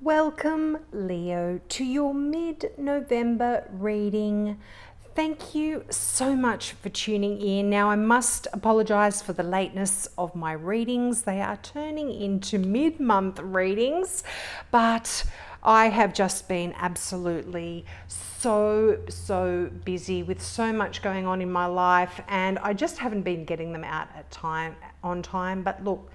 Welcome, Leo, to your mid-November reading. Thank you so much for tuning in. Now, I must apologize for the lateness of my readings. They are turning into mid-month readings, but I have just been absolutely so busy with so much going on in my life, and I just haven't been getting them out on time. But look,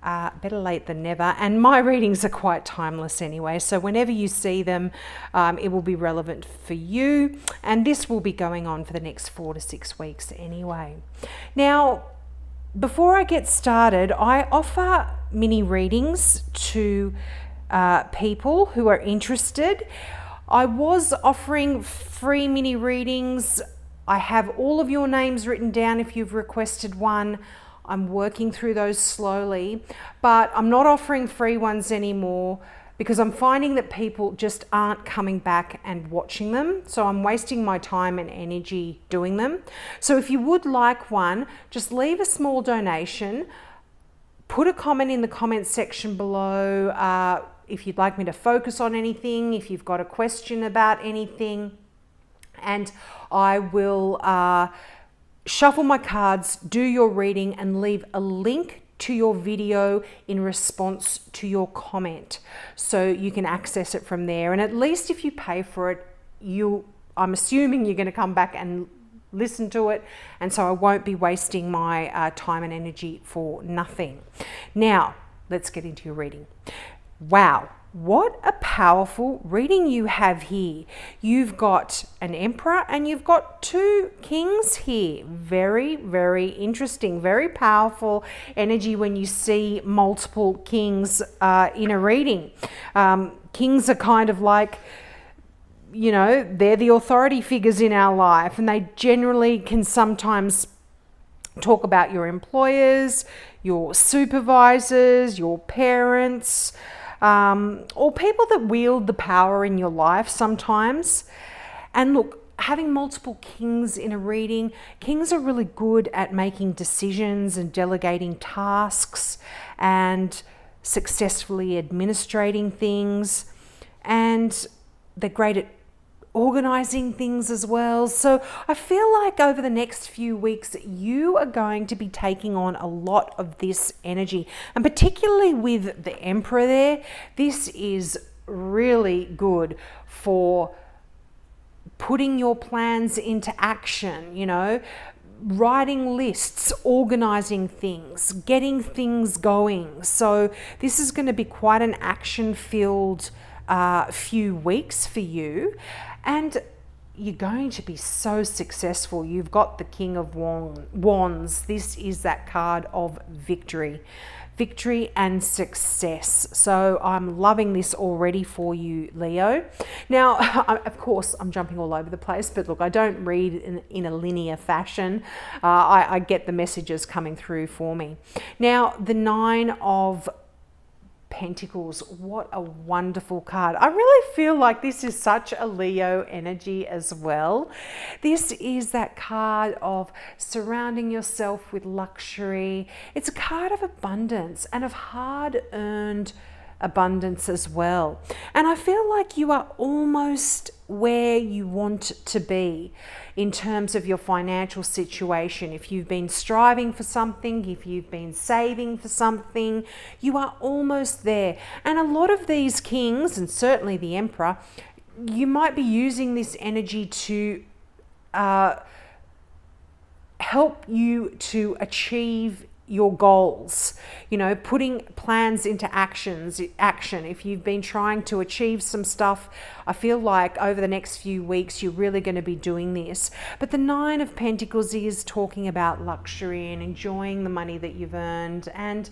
better late than never, and my readings are quite timeless anyway, so whenever you see them, it will be relevant for you, and this will be going on for the next 4 to 6 weeks anyway. Now, before I get started, I offer mini readings to people who are interested. I was offering free mini readings. I have all of your names written down if you've requested one. I'm working through those slowly, but I'm not offering free ones anymore because I'm finding that people just aren't coming back and watching them. So I'm wasting my time and energy doing them. So if you would like one, just leave a small donation, put a comment in the comment section below if you'd like me to focus on anything, if you've got a question about anything, and I will shuffle my cards, do your reading, and leave a link to your video in response to your comment, so you can access it from there. And at least if you pay for it, I'm assuming you're going to come back and listen to it, and so I won't be wasting my time and energy for nothing. Now, let's get into your reading. Wow. What a powerful reading you have here. You've got an Emperor and you've got 2 Kings here. Very interesting, very powerful energy when you see multiple Kings in a reading. Kings are kind of like, you know, they're the authority figures in our life, and they generally can sometimes talk about your employers, your supervisors, your parents, or people that wield the power in your life sometimes. And look, having multiple Kings in a reading, Kings are really good at making decisions and delegating tasks and successfully administrating things, and they're great at organizing things as well. So I feel like over the next few weeks you are going to be taking on a lot of this energy, and particularly with the Emperor there, this is really good for putting your plans into action, you know, writing lists, organizing things, getting things going. So this is going to be quite an action-filled few weeks for you, and you're going to be so successful. You've got the King of Wands. This is that card of victory and success. So I'm loving this already for you, Leo. Now, of course, I'm jumping all over the place, but look, I don't read in a linear fashion. I get the messages coming through for me. Now, the 9 of Pentacles, what a wonderful card. I really feel like this is such a Leo energy as well. This is that card of surrounding yourself with luxury. It's a card of abundance and of hard-earned abundance as well. And I feel like you are almost where you want to be in terms of your financial situation. If you've been striving for something, if you've been saving for something, you are almost there. And a lot of these Kings, and certainly the Emperor, you might be using this energy to help you to achieve your goals, you know, putting plans into action. If you've been trying to achieve some stuff, I feel like over the next few weeks you're really going to be doing this. But the 9 of Pentacles is talking about luxury and enjoying the money that you've earned, and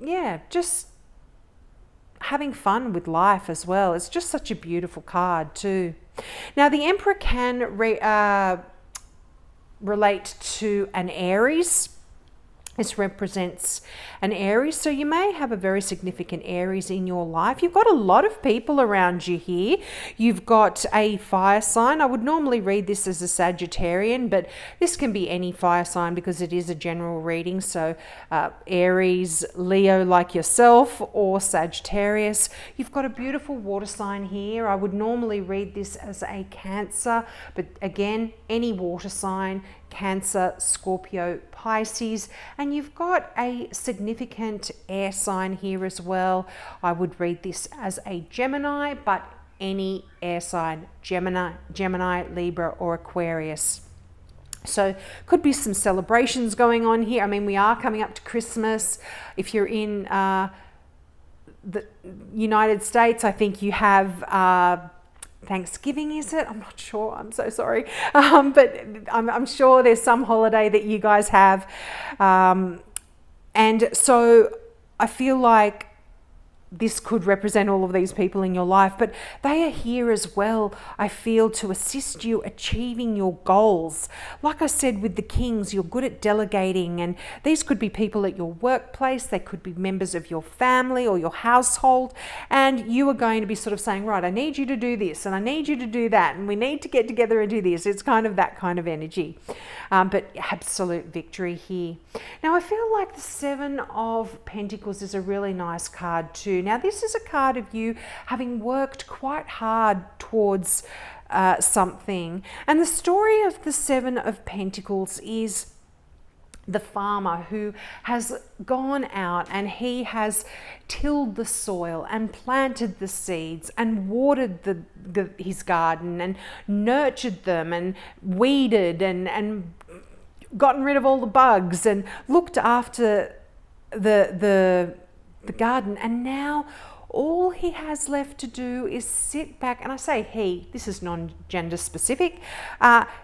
yeah, just having fun with life as well. It's just such a beautiful card too. Now, the Emperor can relate to an Aries. This represents an Aries, so you may have a very significant Aries in your life. You've got a lot of people around you here. You've got a fire sign. I would normally read this as a Sagittarian, but this can be any fire sign because it is a general reading. So Aries, Leo like yourself, or Sagittarius. You've got a beautiful water sign here. I would normally read this as a Cancer, but again, any water sign. Cancer, Scorpio, Pisces, and you've got a significant air sign here as well. I would read this as a Gemini, but any air sign, Gemini, Libra, or Aquarius. So could be some celebrations going on here. I mean, we are coming up to Christmas. If you're in the United States, I think you have Thanksgiving, is it? I'm not sure. I'm so sorry. But I'm sure there's some holiday that you guys have. And so I feel like this could represent all of these people in your life, but they are here as well, I feel, to assist you achieving your goals. Like I said with the Kings, you're good at delegating, and these could be people at your workplace, they could be members of your family or your household, and you are going to be sort of saying, right, I need you to do this, and I need you to do that, and we need to get together and do this. It's kind of that kind of energy, but absolute victory here. Now, I feel like the Seven of Pentacles is a really nice card too. Now, this is a card of you having worked quite hard towards something. And the story of the Seven of Pentacles is the farmer who has gone out and he has tilled the soil and planted the seeds and watered his garden and nurtured them and weeded and gotten rid of all the bugs and looked after the garden, and now all he has left to do is sit back, and I say he, this is non-gender specific,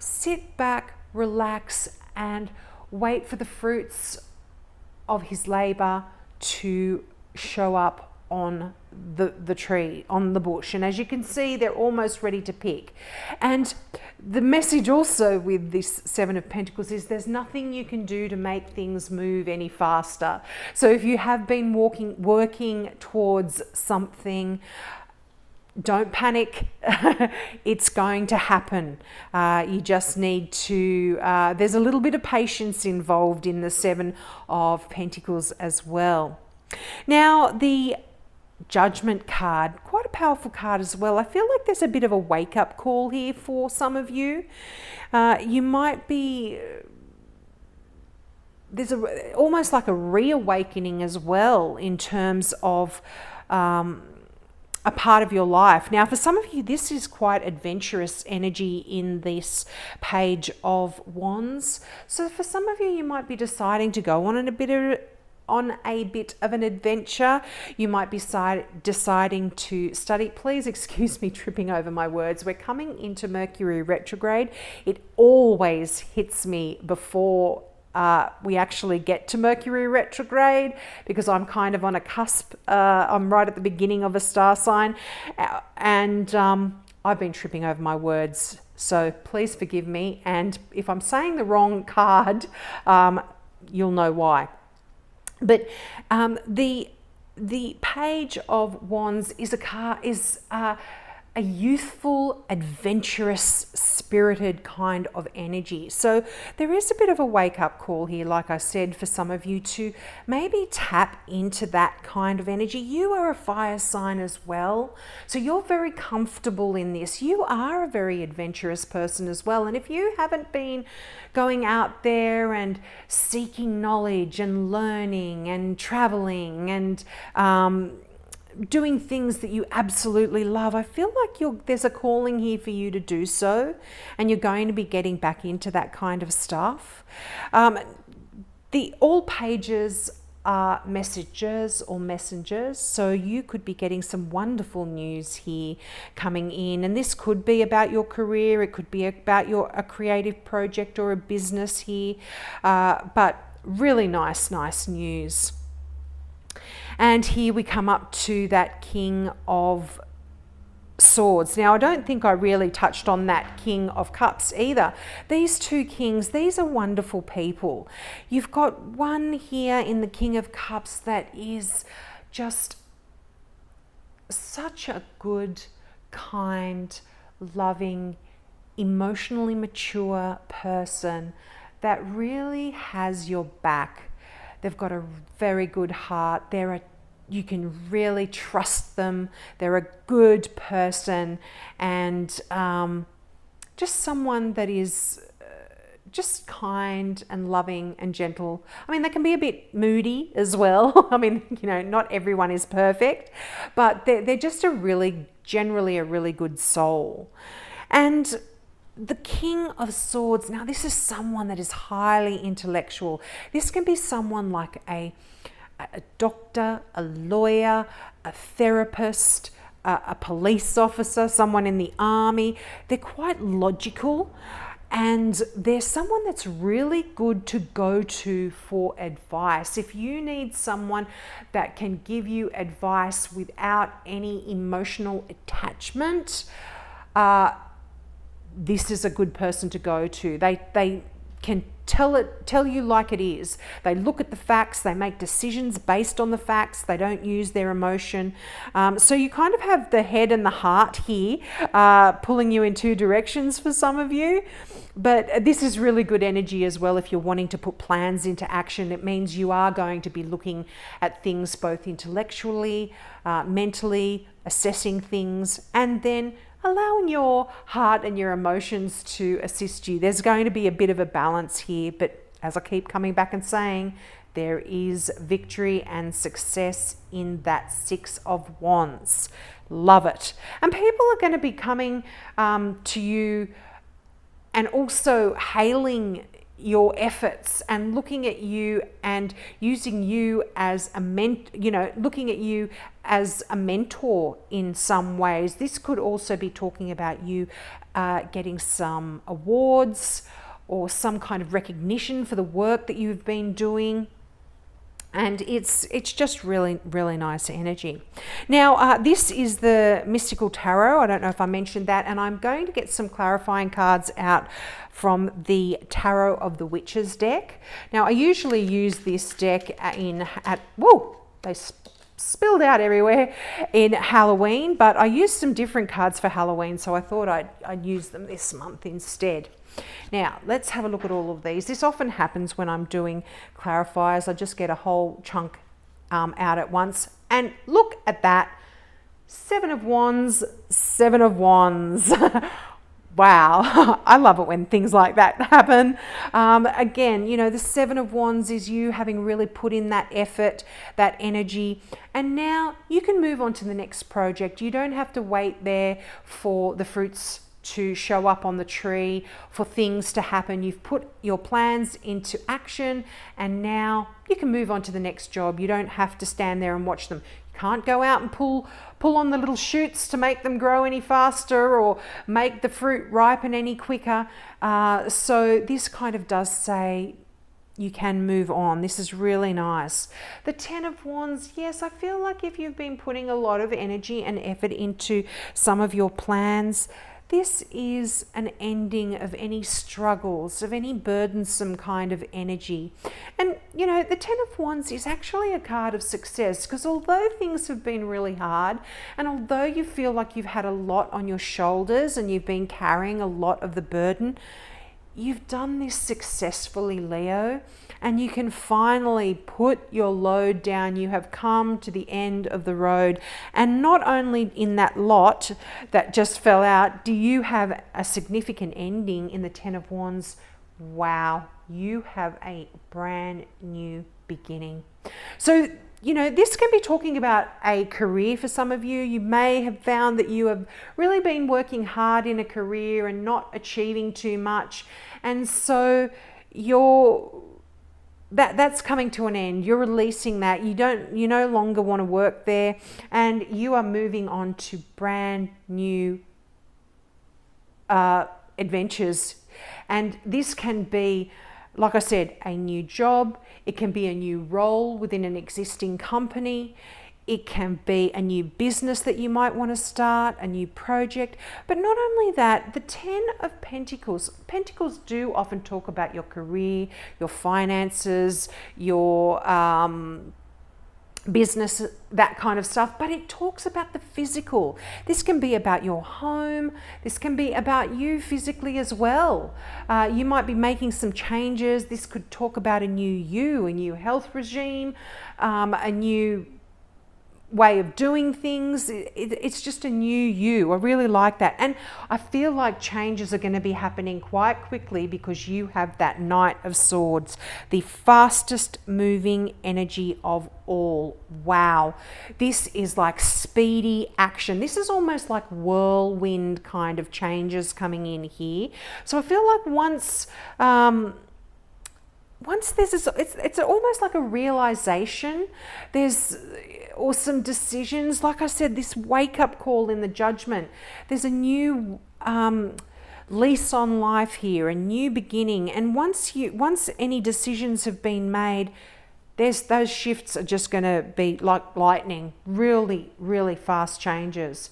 sit back, relax, and wait for the fruits of his labor to show up on the tree, on the bush. And as you can see, they're almost ready to pick. And the message also with this Seven of Pentacles is there's nothing you can do to make things move any faster. So if you have been working towards something, don't panic. It's going to happen. You just need to, there's a little bit of patience involved in the Seven of Pentacles as well. Now, the Judgment card, quite a powerful card as well. I feel like there's a bit of a wake-up call here for some of you. You might be, there's almost like a reawakening as well in terms of a part of your life. Now, for some of you, this is quite adventurous energy in this Page of Wands. So for some of you, you might be deciding to go on a bit of an adventure. You might be deciding to study. Please excuse me tripping over my words. We're coming into Mercury retrograde. It always hits me before we actually get to Mercury retrograde because I'm kind of on a cusp. I'm right at the beginning of a star sign, and I've been tripping over my words. So please forgive me. And if I'm saying the wrong card, you'll know why. But the Page of Wands is a youthful, adventurous, spirited kind of energy. So there is a bit of a wake-up call here, like I said, for some of you to maybe tap into that kind of energy. You are a fire sign as well, so you're very comfortable in this. You are a very adventurous person as well, and if you haven't been going out there and seeking knowledge and learning and traveling and doing things that you absolutely love, I feel like there's a calling here for you to do so, and you're going to be getting back into that kind of stuff. All pages are messages or messengers, so you could be getting some wonderful news here coming in, and this could be about your career, it could be about a creative project or a business here, but really nice news. And here we come up to that King of Swords. Now, I don't think I really touched on that King of Cups either. These two kings, these are wonderful people. You've got one here in the King of Cups that is just such a good, kind, loving, emotionally mature person that really has your back. They've got a very good heart. You can really trust them. They're a good person, and just someone that is just kind and loving and gentle. I mean, they can be a bit moody as well. I mean, not everyone is perfect, but they're just generally a really good soul. And the King of Swords, now this is someone that is highly intellectual. This can be someone like a doctor, a lawyer, a therapist, a police officer, someone in the army. They're quite logical, and they're someone that's really good to go to for advice. If you need someone that can give you advice without any emotional attachment, this is a good person to go to. They can tell you like it is. They look at the facts, they make decisions based on the facts, they don't use their emotion. So you kind of have the head and the heart here pulling you in two directions for some of you. But this is really good energy as well if you're wanting to put plans into action. It means you are going to be looking at things both intellectually, mentally, assessing things, and then allowing your heart and your emotions to assist you. There's going to be a bit of a balance here, but as I keep coming back and saying, there is victory and success in that Six of Wands. Love it. And people are going to be coming to you and also hailing your efforts and looking at you and using you as looking at you as a mentor in some ways. This could also be talking about you getting some awards or some kind of recognition for the work that you've been doing. And it's just really, really nice energy. Now, this is the Mystical Tarot. I don't know if I mentioned that. And I'm going to get some clarifying cards out from the Tarot of the Witches deck. Now, I usually use this deck they spilled out everywhere in Halloween, but I used some different cards for Halloween, so I thought I'd use them this month instead. Now, let's have a look at all of these. This often happens when I'm doing clarifiers. I just get a whole chunk out at once. And look at that. Seven of Wands, Seven of Wands. Wow, I love it when things like that happen. Again, the Seven of Wands is you having really put in that effort, that energy, and now you can move on to the next project. You don't have to wait there for the fruits to show up on the tree, for things to happen. You've put your plans into action, and now you can move on to the next job. You don't have to stand there and watch them. You can't go out and pull on the little shoots to make them grow any faster or make the fruit ripen any quicker. So this kind of does say you can move on. This is really nice. The Ten of Wands, yes, I feel like if you've been putting a lot of energy and effort into some of your plans, this is an ending of any struggles, of any burdensome kind of energy. And, the Ten of Wands is actually a card of success, because although things have been really hard, and although you feel like you've had a lot on your shoulders and you've been carrying a lot of the burden, you've done this successfully, Leo, and you can finally put your load down. You have come to the end of the road. And not only in that lot that just fell out, do you have a significant ending in the Ten of Wands. Wow, you have a brand new beginning. So, this can be talking about a career for some of you. You may have found that you have really been working hard in a career and not achieving too much. And so that's coming to an end. You're releasing that. You no longer want to work there, and you are moving on to brand new adventures. And this can be, like I said, a new job. It can be a new role within an existing company. It can be a new business that you might want to start, a new project. But not only that, the Ten of Pentacles. Pentacles do often talk about your career, your finances, your business, that kind of stuff, but it talks about the physical. This can be about your home. This can be about you physically as well. You might be making some changes. This could talk about a new you, a new health regime, a new way of doing things. It's just a new you. I really like that. And I feel like changes are going to be happening quite quickly because you have that Knight of Swords, the fastest moving energy of all. Wow. This is like speedy action. This is almost like whirlwind kind of changes coming in here. So I feel like once there's this, it's almost like a realization, or some decisions. Like I said, this wake-up call in the Judgment. There's a new lease on life here, a new beginning. And once any decisions have been made, those shifts are just going to be like lightning, really, really fast changes.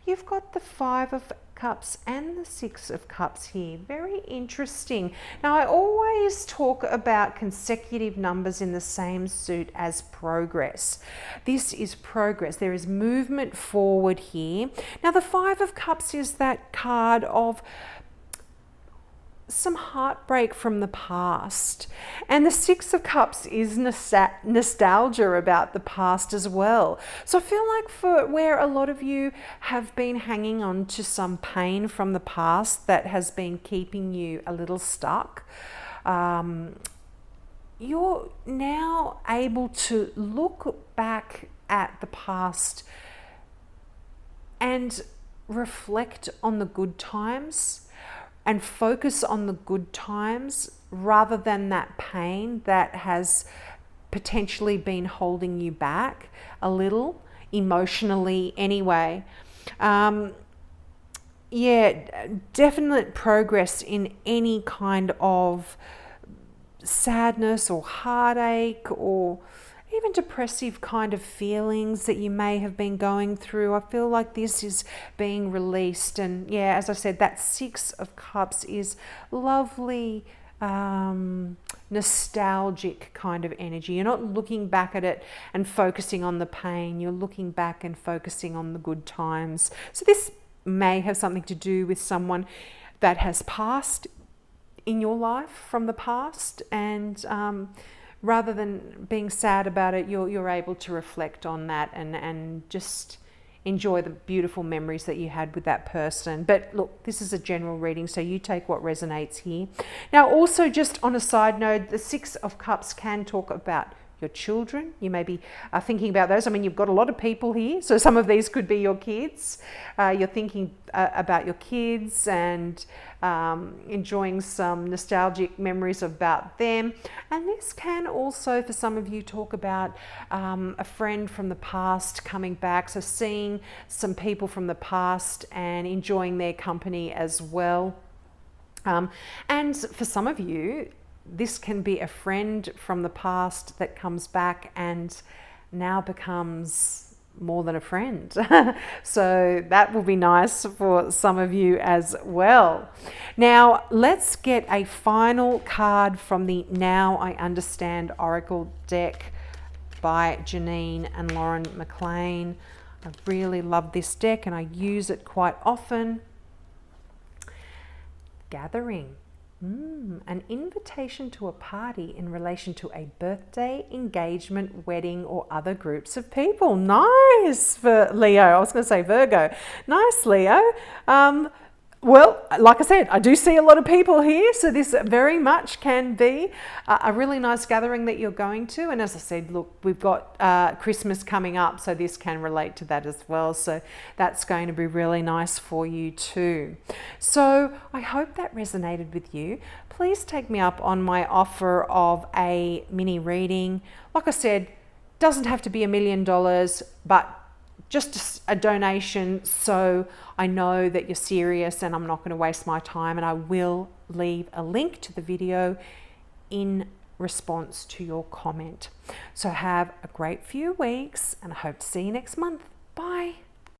You've got the Five of Cups and the Six of Cups here. Very interesting. Now, I always talk about consecutive numbers in the same suit as progress. This is progress. There is movement forward here. Now, the Five of Cups is that card of some heartbreak from the past, and the Six of Cups is nostalgia about the past as well. So I feel like for where a lot of you have been hanging on to some pain from the past that has been keeping you a little stuck, you're now able to look back at the past and reflect on the good times and focus on the good times rather than that pain that has potentially been holding you back a little emotionally anyway. Definite progress in any kind of sadness or heartache or even depressive kind of feelings that you may have been going through. I feel like this is being released. And yeah, as I said, that Six of Cups is lovely, nostalgic kind of energy. You're not looking back at it and focusing on the pain. You're looking back and focusing on the good times. So this may have something to do with someone that has passed in your life from the past, and rather than being sad about it, you're able to reflect on that and just enjoy the beautiful memories that you had with that person. But look, this is a general reading, so you take what resonates here. Now, also just on a side note, the Six of Cups can talk about your children. You may be thinking about those. I mean, you've got a lot of people here, so some of these could be your kids. You're thinking about your kids and enjoying some nostalgic memories about them. And this can also, for some of you, talk about a friend from the past coming back. So seeing some people from the past and enjoying their company as well. And for some of you, this can be a friend from the past that comes back and now becomes more than a friend. So that will be nice for some of you as well. Now, let's get a final card from the Now I Understand Oracle deck by Janine and Lauren McLean. I really love this deck and I use it quite often. Gathering. An invitation to a party in relation to a birthday, engagement, wedding, or other groups of people. Nice for Leo. I was going to say Virgo. Nice, Leo. Well, like I said, I do see a lot of people here, so this very much can be a really nice gathering that you're going to. And as I said, look, we've got Christmas coming up, so this can relate to that as well. So that's going to be really nice for you too. So I hope that resonated with you. Please take me up on my offer of a mini reading. Like I said, doesn't have to be $1 million, but just a donation, so I know that you're serious and I'm not going to waste my time. And I will leave a link to the video in response to your comment. So have a great few weeks and I hope to see you next month. Bye.